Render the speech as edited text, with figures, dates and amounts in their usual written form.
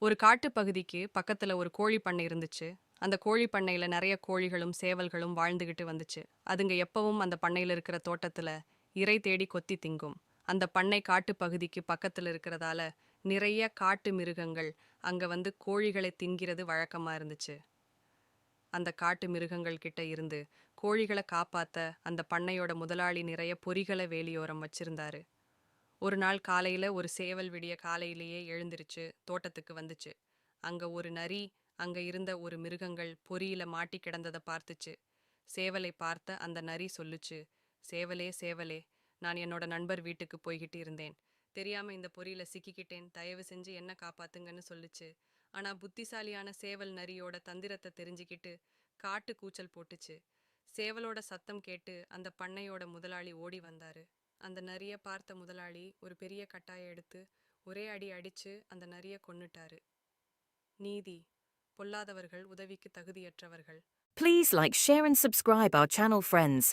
ஒரு காட்டுப் பகுதிக்கு பக்கத்துல ஒரு கோழி பண்ணை இருந்துச்சு. அந்த கோழி பண்ணையில நிறைய கோழிகளும் சேவல்களும் வாழ்ந்துகிட்டு வந்துச்சு. அதுங்க எப்பவும் அந்த பண்ணையில இருக்கிற தோட்டத்துல இரை தேடி கொத்தி திங்கும். அந்த பண்ணை காட்டுப் பகுதிக்கு பக்கத்துல இருக்கிறதால நிறைய காட்டு மிருகங்கள் அங்க வந்து கோழிகளை தின்கிறது வழக்கமா இருந்துச்சு. அந்த காட்டு மிருகங்கள் கிட்ட இருந்து கோழிகளை காப்பாத்த அந்த பண்ணையோட முதலாளி நிறைய பொறிகளை வேலியோரம் வச்சிருந்தாரு. ஒரு நாள் காலையில ஒரு சேவல் விடிய காலையிலேயே எழுந்திருச்சு தோட்டத்துக்கு வந்துச்சு. அங்க ஒரு நரி, அங்க இருந்த ஒரு மிருகங்கள் பொறியில மாட்டி கிடந்தத பார்த்துச்சு. சேவலை பார்த்த அந்த நரி சொல்லுச்சு, சேவலே சேவலே, நான் என்னோட நண்பர் வீட்டுக்கு போய்கிட்டு இருந்தேன். தெரியாம இந்த பொறியில சிக்கிக்கிட்டேன், தயவு செஞ்சு என்ன காப்பாத்துங்கன்னு சொல்லுச்சு. ஆனா புத்திசாலியான சேவல் நரியோட தந்திரத்தை தெரிஞ்சுக்கிட்டு காட்டு கூச்சல் போட்டுச்சு. சேவலோட சத்தம் கேட்டு அந்த பண்ணையோட முதலாளி ஓடி வந்தாரு. அந்த நரிய பார்த்த முதலாளி ஒரு பெரிய கட்டாய எடுத்து ஒரே அடி அடிச்சு அந்த நரிய கொன்னுட்டாரு. நீதி: பொல்லாதவர்கள் உதவிக்கு தகுதியற்றவர்கள். Please like, share and subscribe our channel, friends.